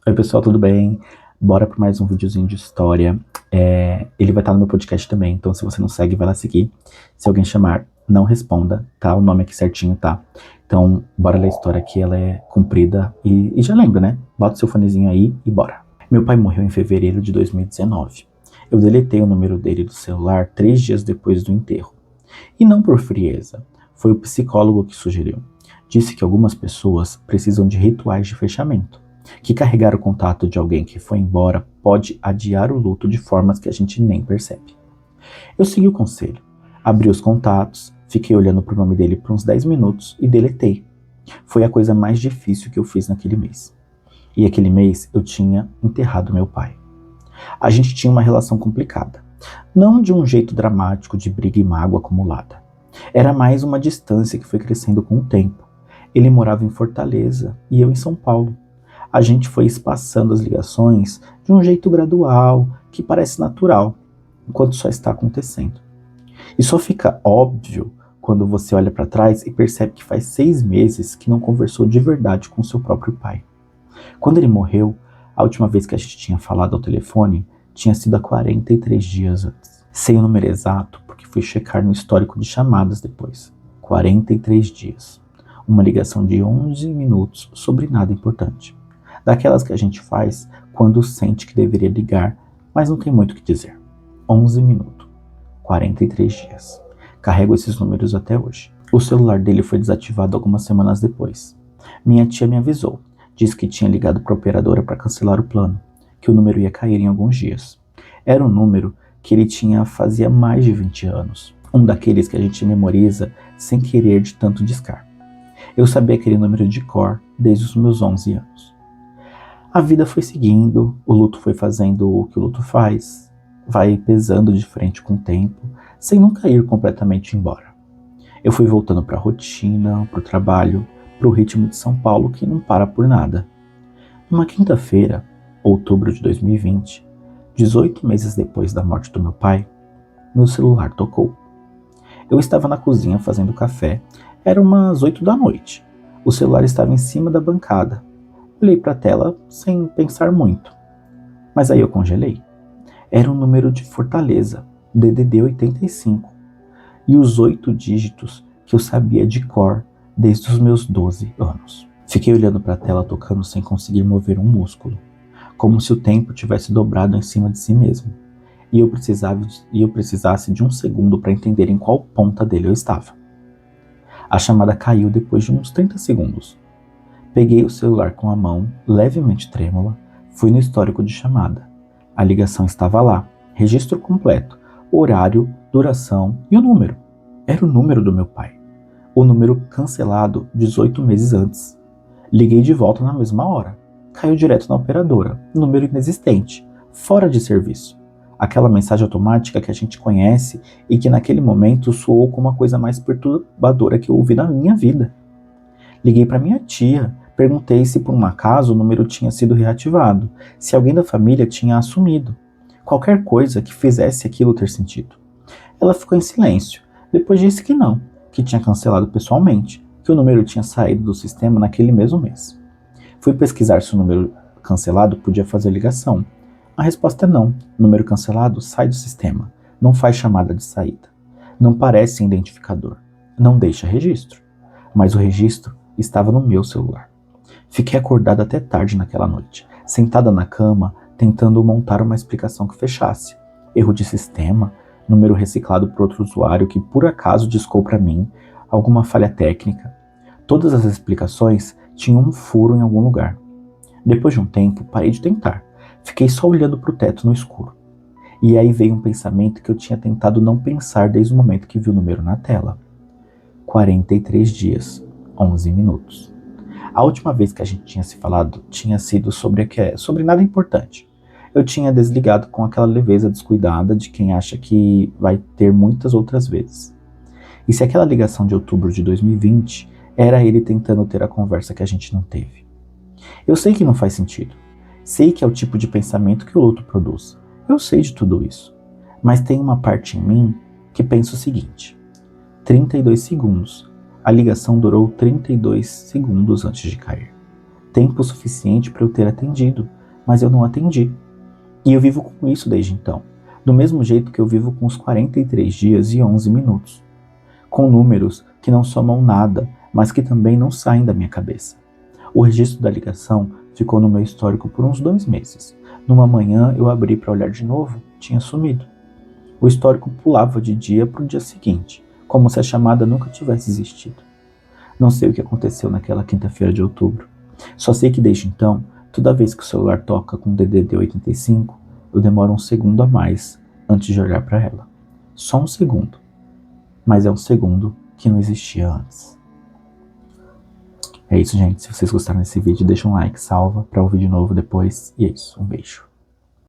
Oi pessoal, tudo bem? Bora para mais um videozinho de história. Ele vai estar no meu podcast também, então se você não segue, vai lá seguir. Se alguém chamar, não responda, tá? O nome aqui certinho, tá? Então, bora ler a história que ela é comprida e já lembra, né? Bota seu fonezinho aí e bora. Meu pai morreu em fevereiro de 2019. Eu deletei o número dele do celular 3 dias depois do enterro. E não por frieza, foi o psicólogo que sugeriu. Disse que algumas pessoas precisam de rituais de fechamento, que carregar o contato de alguém que foi embora pode adiar o luto de formas que a gente nem percebe. Eu segui o conselho, abri os contatos, fiquei olhando para o nome dele por uns 10 minutos e deletei. Foi a coisa mais difícil que eu fiz naquele mês. E aquele mês eu tinha enterrado meu pai. A gente tinha uma relação complicada. Não de um jeito dramático de briga e mágoa acumulada. Era mais uma distância que foi crescendo com o tempo. Ele morava em Fortaleza e eu em São Paulo. A gente foi espaçando as ligações de um jeito gradual, que parece natural, enquanto só está acontecendo. E só fica óbvio quando você olha para trás e percebe que faz 6 meses que não conversou de verdade com seu próprio pai. Quando ele morreu, a última vez que a gente tinha falado ao telefone tinha sido há 43 dias antes. Sei o número exato porque fui checar no histórico de chamadas depois. 43 dias. Uma ligação de 11 minutos sobre nada importante. Daquelas que a gente faz quando sente que deveria ligar, mas não tem muito o que dizer. 11 minutos. 43 dias. Carrego esses números até hoje. O celular dele foi desativado algumas semanas depois. Minha tia me avisou. Disse que tinha ligado para a operadora para cancelar o plano, que o número ia cair em alguns dias. Era um número que ele tinha fazia mais de 20 anos. Um daqueles que a gente memoriza sem querer de tanto discar. Eu sabia aquele número de cor desde os meus 11 anos. A vida foi seguindo, o luto foi fazendo o que o luto faz, vai pesando de frente com o tempo, sem nunca ir completamente embora. Eu fui voltando para a rotina, para o trabalho, para o ritmo de São Paulo que não para por nada. Numa quinta-feira, outubro de 2020, 18 meses depois da morte do meu pai, meu celular tocou. Eu estava na cozinha fazendo café, era umas 8 da noite. O celular estava em cima da bancada. Olhei para a tela sem pensar muito. Mas aí eu congelei. Era um número de Fortaleza, DDD 85. E os 8 dígitos que eu sabia de cor desde os meus 12 anos. Fiquei olhando para a tela tocando sem conseguir mover um músculo. Como se o tempo tivesse dobrado em cima de si mesmo. E eu precisasse de um segundo para entender em qual ponta dele eu estava. A chamada caiu depois de uns 30 segundos. Peguei o celular com a mão, levemente trêmula, fui no histórico de chamada. A ligação estava lá, registro completo, horário, duração e o número. Era o número do meu pai. O número cancelado 18 meses antes. Liguei de volta na mesma hora. Caiu direto na operadora, número inexistente, fora de serviço. Aquela mensagem automática que a gente conhece e que naquele momento soou como a coisa mais perturbadora que eu ouvi na minha vida. Liguei para minha tia, perguntei se por um acaso o número tinha sido reativado, se alguém da família tinha assumido. Qualquer coisa que fizesse aquilo ter sentido. Ela ficou em silêncio, depois disse que não, que tinha cancelado pessoalmente, que o número tinha saído do sistema naquele mesmo mês. Fui pesquisar se o número cancelado podia fazer ligação. A resposta é não. O número cancelado sai do sistema. Não faz chamada de saída. Não parece identificador. Não deixa registro. Mas o registro estava no meu celular. Fiquei acordada até tarde naquela noite, sentada na cama, tentando montar uma explicação que fechasse. Erro de sistema, número reciclado por outro usuário que por acaso discou para mim, alguma falha técnica. Todas as explicações tinham um furo em algum lugar. Depois de um tempo, parei de tentar. Fiquei só olhando para o teto no escuro. E aí veio um pensamento que eu tinha tentado não pensar desde o momento que vi o número na tela. 43 dias, 11 minutos. A última vez que a gente tinha se falado tinha sido sobre nada importante. Eu tinha desligado com aquela leveza descuidada de quem acha que vai ter muitas outras vezes. E se aquela ligação de outubro de 2020 era ele tentando ter a conversa que a gente não teve? Eu sei que não faz sentido. Sei que é o tipo de pensamento que o luto produz. Eu sei de tudo isso. Mas tem uma parte em mim que pensa o seguinte. 32 segundos. A ligação durou 32 segundos antes de cair. Tempo suficiente para eu ter atendido, mas eu não atendi. E eu vivo com isso desde então, do mesmo jeito que eu vivo com os 43 dias e 11 minutos, com números que não somam nada, mas que também não saem da minha cabeça. O registro da ligação ficou no meu histórico por uns 2 meses. Numa manhã eu abri para olhar de novo, tinha sumido. O histórico pulava de dia para o dia seguinte, como se a chamada nunca tivesse existido. Não sei o que aconteceu naquela quinta-feira de outubro. Só sei que desde então, toda vez que o celular toca com DDD 85, eu demoro um segundo a mais antes de olhar para ela. Só um segundo. Mas é um segundo que não existia antes. É isso, gente. Se vocês gostaram desse vídeo, deixa um like, salva para ouvir de novo depois. E é isso. Um beijo.